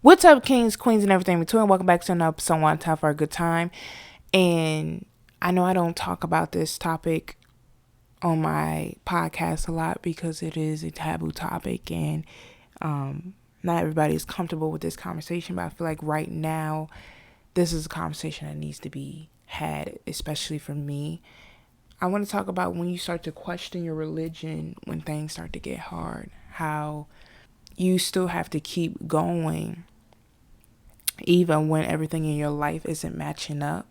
What's up, kings, queens, and everything in between? Welcome back to another episode. One time for a good time. And I know I don't talk about this topic on my podcast a lot because it is a taboo topic, and not everybody is comfortable with this conversation. But I feel like right now, this is a conversation that needs to be had, especially for me. I want to talk about when you start to question your religion, when things start to get hard, how you still have to keep going even when everything in your life isn't matching up.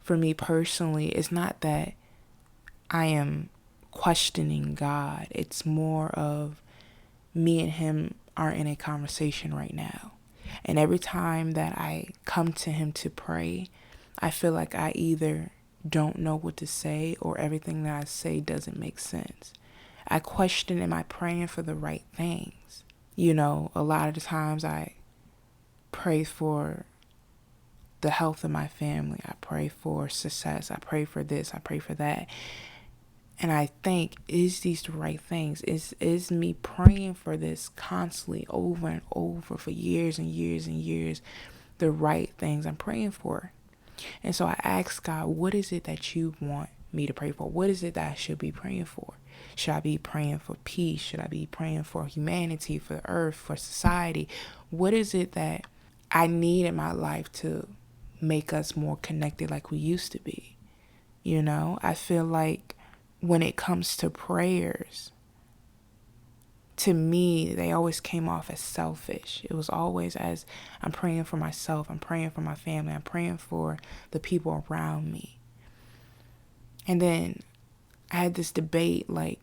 For me personally, it's not that I am questioning God. It's more of me and him are in a conversation right now. And every time that I come to him to pray, I feel like I either don't know what to say or everything that I say doesn't make sense. I question, am I praying for the right things? A lot of the times I pray for the health of my family. I pray for success. I pray for this. I pray for that. And I think, is these the right things? Is me praying for this constantly over and over for years and years and years the right things I'm praying for? And so I asked God, what is it that you want me to pray for? What is it that I should be praying for? Should I be praying for peace? Should I be praying for humanity, for the earth, for society? What is it that I need in my life to make us more connected like we used to be? I feel like when it comes to prayers, to me, they always came off as selfish. It was always as I'm praying for myself, I'm praying for my family, I'm praying for the people around me. And then I had this debate, like,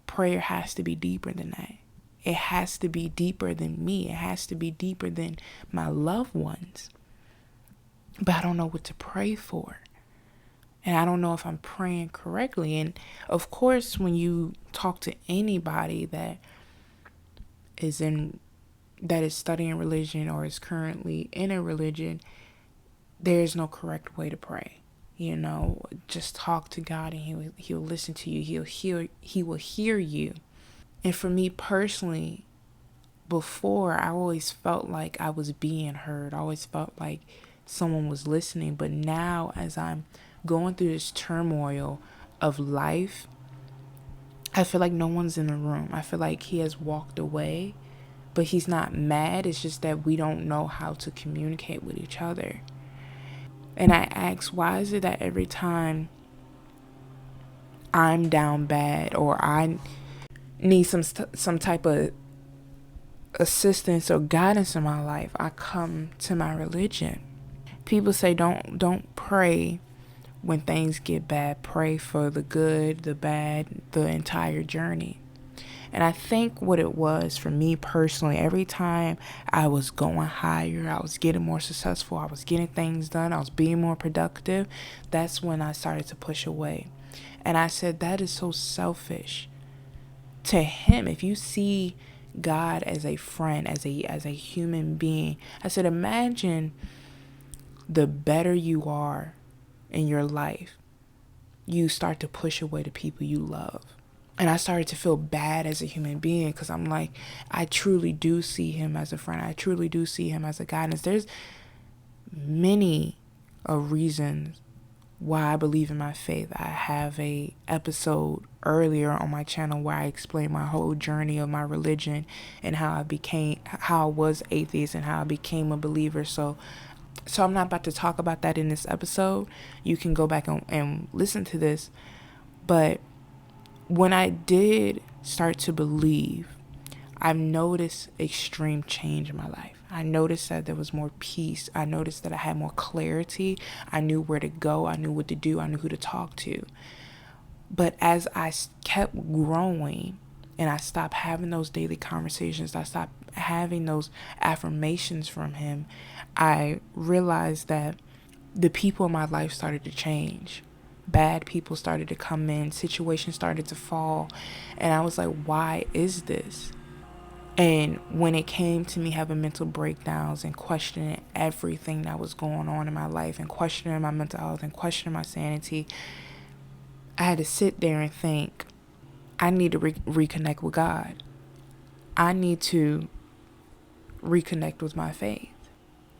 prayer has to be deeper than that. It has to be deeper than me. It has to be deeper than my loved ones. But I don't know what to pray for. And I don't know if I'm praying correctly. And of course, when you talk to anybody that is studying religion or is currently in a religion, there is no correct way to pray. Just talk to God and he'll listen to you. He will hear you. And for me personally, before, I always felt like I was being heard. I always felt like someone was listening. But now, as I'm going through this turmoil of life, I feel like no one's in the room. I feel like he has walked away, but he's not mad. It's just that we don't know how to communicate with each other. And I ask, why is it that every time I'm down bad or I need some type of assistance or guidance in my life, I come to my religion? People say don't pray when things get bad. Pray for the good, the bad, the entire journey. And I think what it was for me personally, every time I was going higher, I was getting more successful, I was getting things done, I was being more productive, that's when I started to push away. And I said, that is so selfish. To him, if you see God as a friend, as a human being, I said, imagine the better you are in your life, you start to push away the people you love. And I started to feel bad as a human being because I'm like, I truly do see him as a friend. I truly do see him as a guidance. There's many reasons why I believe in my faith. I have a episode earlier on my channel where I explain my whole journey of my religion and how I was atheist and how I became a believer. So I'm not about to talk about that in this episode. You can go back and listen to this. But when I did start to believe, I've noticed extreme change in my life. I noticed that there was more peace. I noticed that I had more clarity. I knew where to go. I knew what to do. I knew who to talk to. But as I kept growing and I stopped having those daily conversations, I stopped having those affirmations from him, I realized that the people in my life started to change. Bad people started to come in, situations started to fall, and I was like, why is this? And when it came to me having mental breakdowns and questioning everything that was going on in my life and questioning my mental health and questioning my sanity, I had to sit there and think, I need to reconnect with God. I need to reconnect with my faith.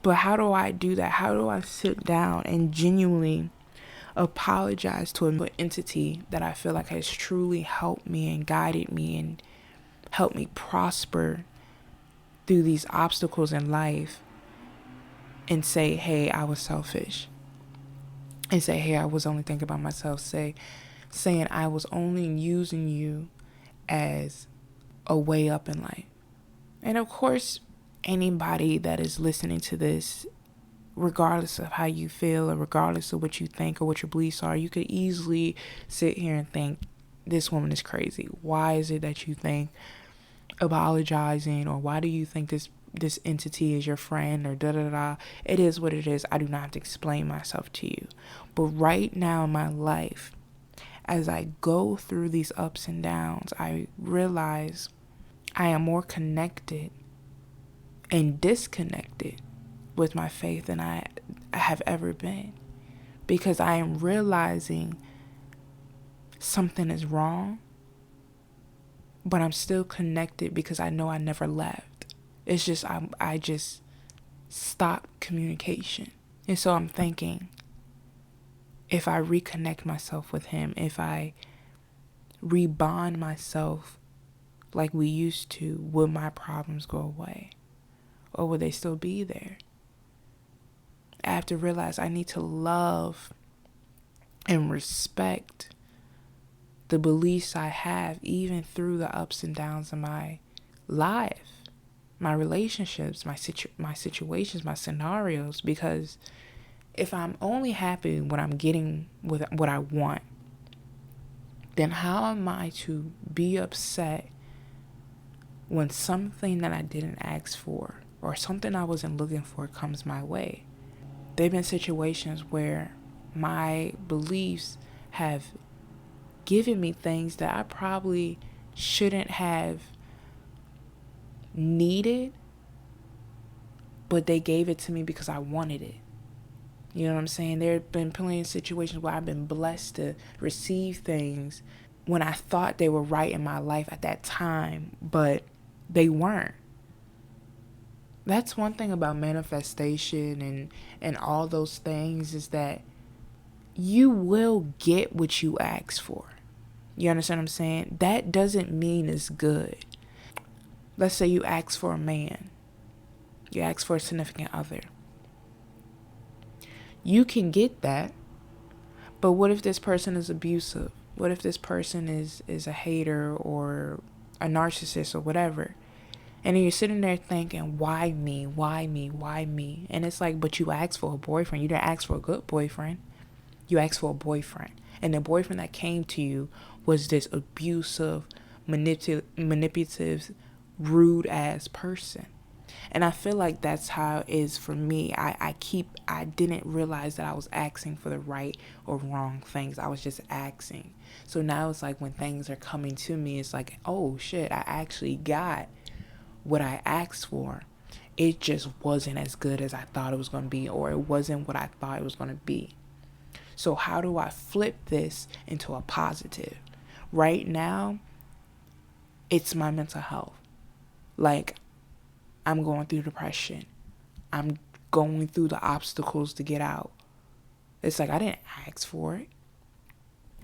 But how do I do that? How do I sit down and genuinely apologize to an entity that I feel like has truly helped me and guided me and helped me prosper through these obstacles in life, and say, hey, I was selfish, and say, hey, I was only thinking about myself, saying I was only using you as a way up in life. And of course, anybody that is listening to this, regardless of how you feel or regardless of what you think or what your beliefs are, you could easily sit here and think, this woman is crazy. Why is it that you think apologizing, or why do you think this entity is your friend, or da da da? It is what it is. I do not have to explain myself to you. But right now in my life, as I go through these ups and downs, I realize I am more connected and disconnected with my faith than I have ever been, because I am realizing something is wrong, but I'm still connected because I know I never left. It's just I just stopped communication. And so I'm thinking, if I reconnect myself with him, if I rebond myself like we used to, would my problems go away? Or would they still be there? I have to realize I need to love and respect the beliefs I have, even through the ups and downs of my life, my relationships, my situations, my scenarios. Because if I'm only happy when I'm getting with what I want, then how am I to be upset when something that I didn't ask for or something I wasn't looking for comes my way? There have been situations where my beliefs have given me things that I probably shouldn't have needed, but they gave it to me because I wanted it. You know what I'm saying? There have been plenty of situations where I've been blessed to receive things when I thought they were right in my life at that time, but they weren't. That's one thing about manifestation and all those things, is that you will get what you ask for. You understand what I'm saying? That doesn't mean it's good. Let's say you ask for a man. You ask for a significant other. You can get that, but what if this person is abusive? What if this person is a hater or a narcissist or whatever? And then you're sitting there thinking, why me? Why me? Why me? And it's like, but you asked for a boyfriend. You didn't ask for a good boyfriend. You asked for a boyfriend. And the boyfriend that came to you was this abusive, manipulative, rude ass person. And I feel like that's how it is for me. I didn't realize that I was asking for the right or wrong things. I was just asking. So now it's like when things are coming to me, it's like, oh shit, I actually got what I asked for. It just wasn't as good as I thought it was going to be, or it wasn't what I thought it was going to be. So how do I flip this into a positive? Right now, it's my mental health. Like, I'm going through depression. I'm going through the obstacles to get out. It's like I didn't ask for it,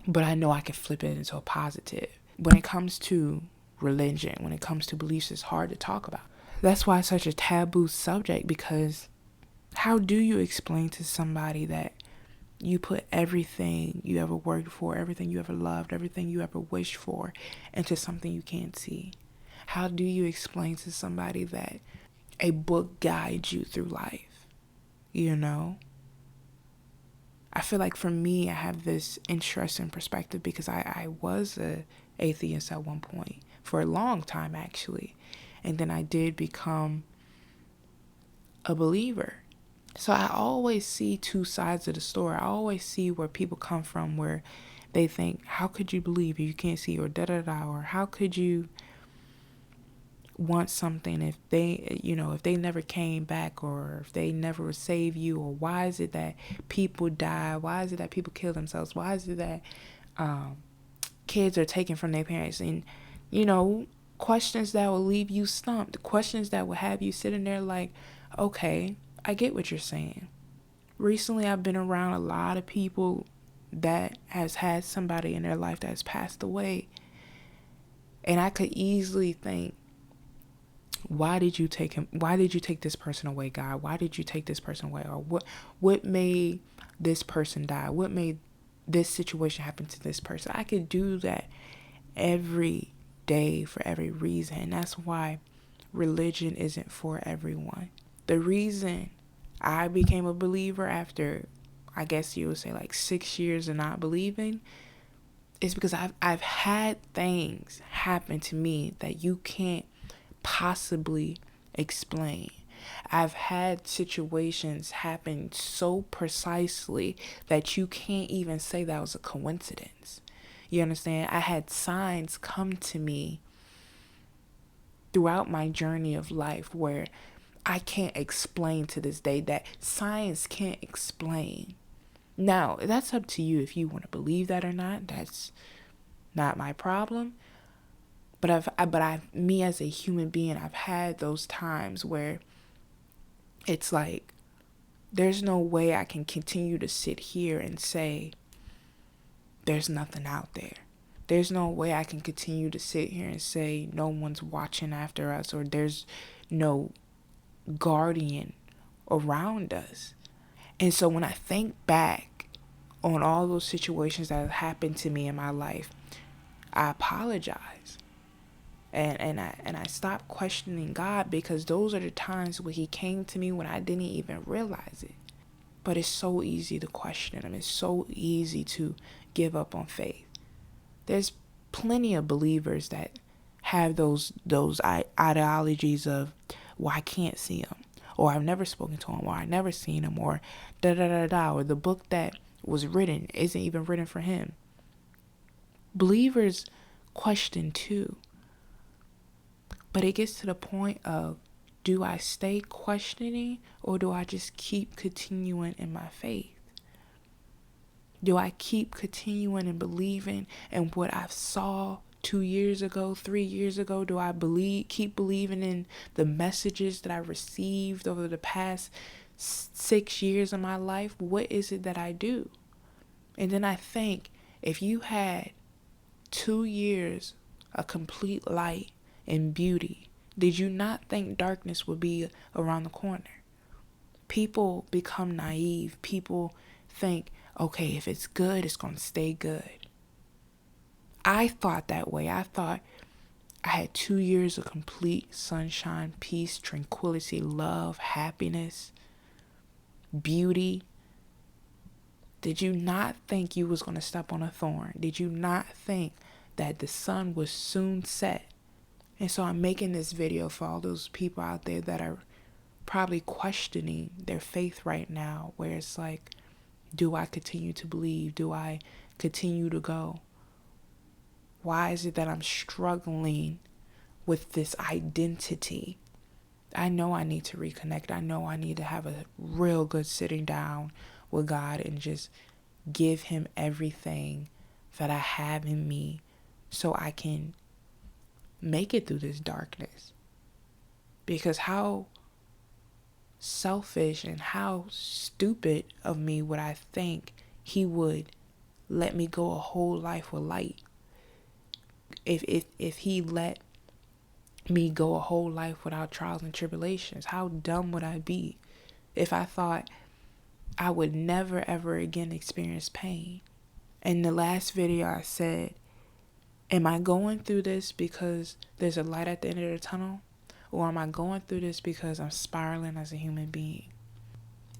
but I know I can flip it into a positive. When it comes to religion, when it comes to beliefs, it's hard to talk about. That's why it's such a taboo subject, because how do you explain to somebody that you put everything you ever worked for, everything you ever loved, everything you ever wished for, into something you can't see? How do you explain to somebody that a book guides you through life? You know? I feel like for me, I have this interesting perspective because I was a atheist at one point, for a long time actually. And then I did become a believer. So I always see two sides of the story. I always see where people come from, where they think, how could you believe if you can't see, or da-da-da, or how could you want something if they never came back, or if they never save you, or why is it that people die? Why is it that people kill themselves? Why is it that kids are taken from their parents? And, Questions that will leave you stumped. Questions that will have you sitting there like, okay, I get what you're saying. Recently, I've been around a lot of people that has had somebody in their life that has passed away. And I could easily think, why did you take him? Why did you take this person away, God? Why did you take this person away? Or what made this person die? What made this situation happen to this person? I could do that every day for every reason. And that's why religion isn't for everyone. The reason I became a believer after, I guess you would say, like 6 years of not believing, is because I've had things happen to me that you can't possibly explain. I've had situations happen so precisely that you can't even say that was a coincidence. You understand? I had signs come to me throughout my journey of life where I can't explain to this day, that science can't explain. Now, that's up to you if you want to believe that or not. That's not my problem. But me as a human being, I've had those times where it's like, there's no way I can continue to sit here and say there's nothing out there. There's no way I can continue to sit here and say no one's watching after us, or there's no guardian around us. And so when I think back on all those situations that have happened to me in my life, I apologize. And I stopped questioning God, because those are the times when he came to me when I didn't even realize it. But it's so easy to question him. It's so easy to give up on faith. There's plenty of believers that have those ideologies of, well, I can't see him, or I've never spoken to him, or I've never seen him, or da da da da, or the book that was written isn't even written for him. Believers question too. But it gets to the point of, do I stay questioning, or do I just keep continuing in my faith? Do I keep continuing and believing in what I saw 2 years ago, 3 years ago? Do I keep believing in the messages that I received over the past 6 years of my life? What is it that I do? And then I think, if you had 2 years of complete light and beauty, did you not think darkness would be around the corner? People become naive. People think, okay, if it's good, it's going to stay good. I thought that way. I thought I had 2 years of complete sunshine, peace, tranquility, love, happiness, beauty. Did you not think you was going to step on a thorn? Did you not think that the sun would soon set? And so I'm making this video for all those people out there that are probably questioning their faith right now, where it's like, do I continue to believe? Do I continue to go? Why is it that I'm struggling with this identity? I know I need to reconnect. I know I need to have a real good sitting down with God and just give him everything that I have in me, so I can make it through this darkness. Because how selfish and how stupid of me would I think he would let me go a whole life with light? If he let me go a whole life without trials and tribulations, how dumb would I be if I thought I would never ever again experience pain? In the last video I said, am I going through this because there's a light at the end of the tunnel? Or am I going through this because I'm spiraling as a human being?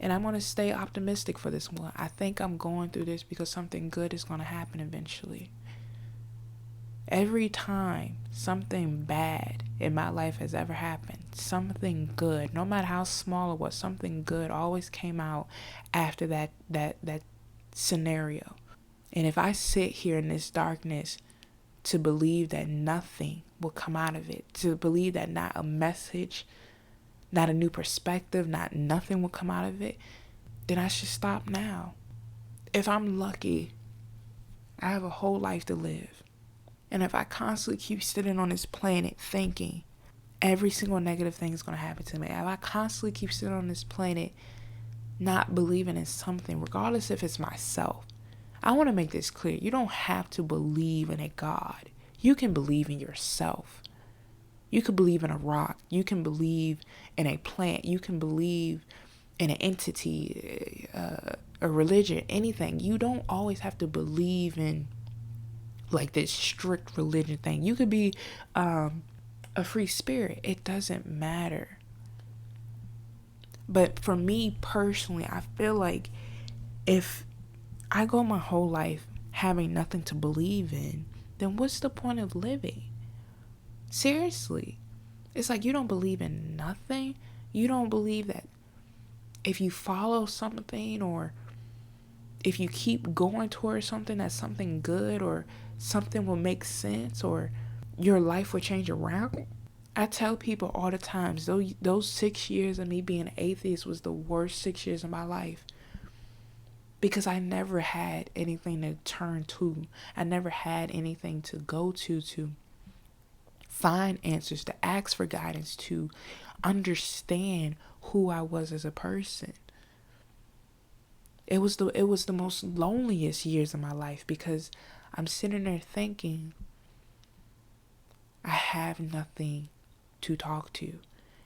And I'm going to stay optimistic for this one. I think I'm going through this because something good is going to happen eventually. Every time something bad in my life has ever happened, something good, no matter how small it was, something good always came out after that scenario. And if I sit here in this darkness to believe that nothing will come out of it, to believe that not a message, not a new perspective, not nothing will come out of it, then I should stop now. If I'm lucky, I have a whole life to live. And if I constantly keep sitting on this planet thinking every single negative thing is going to happen to me, if I constantly keep sitting on this planet not believing in something, regardless if it's myself, I want to make this clear. You don't have to believe in a God. You can believe in yourself. You can believe in a rock. You can believe in a plant. You can believe in an entity, a religion, anything. You don't always have to believe in like this strict religion thing. You could be a free spirit. It doesn't matter. But for me personally, I feel like if I go my whole life having nothing to believe in, then what's the point of living? Seriously. It's like you don't believe in nothing. You don't believe that if you follow something or if you keep going towards something, that's something good or something will make sense or your life will change around. I tell people all the time, those 6 years of me being an atheist was the worst 6 years of my life. Because I never had anything to turn to. I never had anything to go to find answers, to ask for guidance, to understand who I was as a person. It was the most loneliest years of my life because I'm sitting there thinking I have nothing to talk to.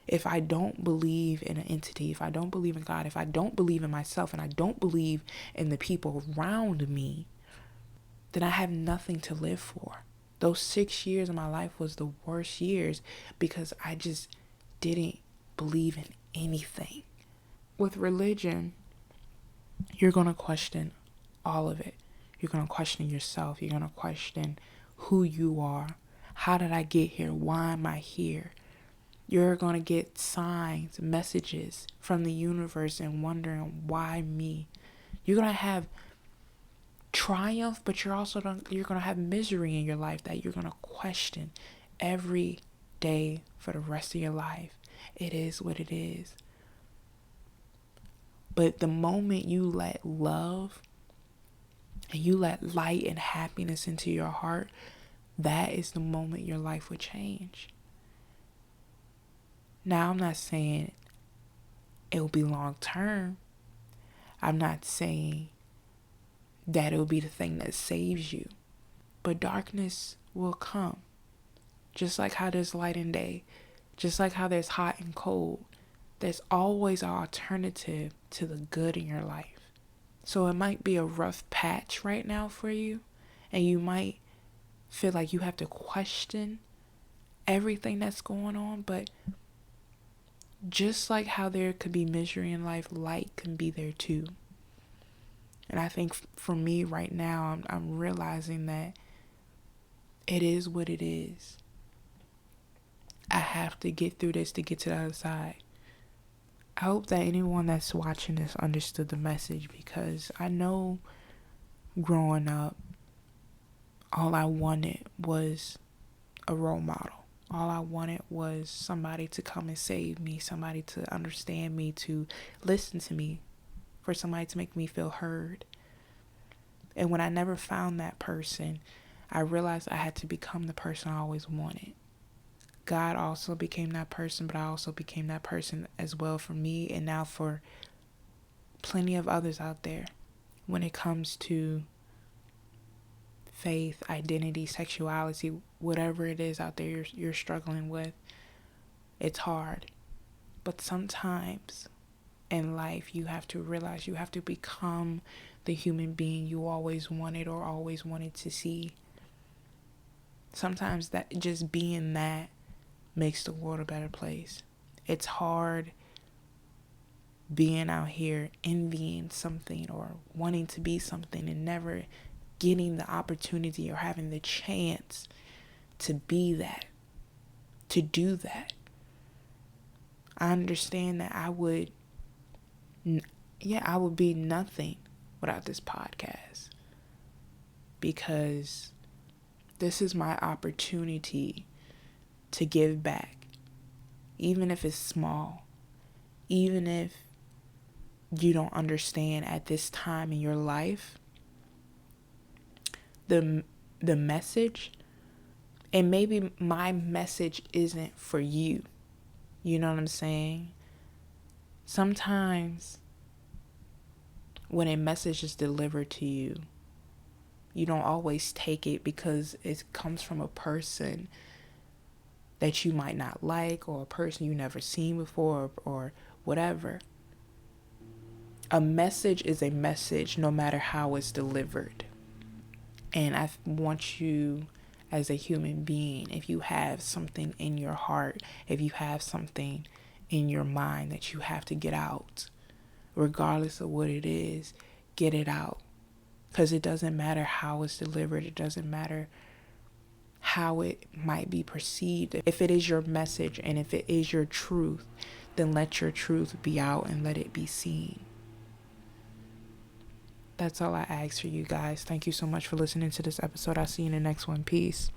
If I don't believe in an entity, if I don't believe in God, if I don't believe in myself, and I don't believe in the people around me, then I have nothing to live for. Those 6 years of my life was the worst years because I just didn't believe in anything. With religion, you're going to question all of it. You're going to question yourself. You're going to question who you are. How did I get here? Why am I here? You're going to get signs, messages from the universe and wondering why me. You're going to have triumph, but you're going to have misery in your life that you're going to question every day for the rest of your life. It is what it is. But the moment you let love and you let light and happiness into your heart, that is the moment your life will change. Now, I'm not saying it will be long term. I'm not saying that it will be the thing that saves you. But darkness will come. Just like how there's light and day. Just like how there's hot and cold. There's always an alternative to the good in your life. So it might be a rough patch right now for you. And you might feel like you have to question everything that's going on. But just like how there could be misery in life, light can be there too. And I think for me right now, I'm realizing that it is what it is. I have to get through this to get to the other side. I hope that anyone that's watching this understood the message, because I know growing up, all I wanted was a role model. All I wanted was somebody to come and save me, somebody to understand me, to listen to me, for somebody to make me feel heard. And when I never found that person, I realized I had to become the person I always wanted. God also became that person, but I also became that person as well for me and now for plenty of others out there. When it comes to faith, identity, sexuality, whatever it is out there you're struggling with, it's hard. But sometimes in life, you have to realize you have to become the human being you always wanted or always wanted to see. Sometimes that just being that makes the world a better place. It's hard being out here envying something or wanting to be something and never getting the opportunity or having the chance to be that, to do that. I understand that I would be nothing without this podcast, because this is my opportunity to give back, even if it's small, even if you don't understand at this time in your life the message. And maybe my message isn't for you. You know what I'm saying? Sometimes when a message is delivered to you, you don't always take it because it comes from a person that you might not like, or a person you never seen before, or whatever. A message is a message no matter how it's delivered. And I want you, as a human being, if you have something in your heart, if you have something in your mind that you have to get out, regardless of what it is, get it out. Because it doesn't matter how it's delivered. It doesn't matter how it might be perceived. If it is your message and if it is your truth, then let your truth be out and let it be seen. That's all I ask for you guys. Thank you so much for listening to this episode. I'll see you in the next one. Peace.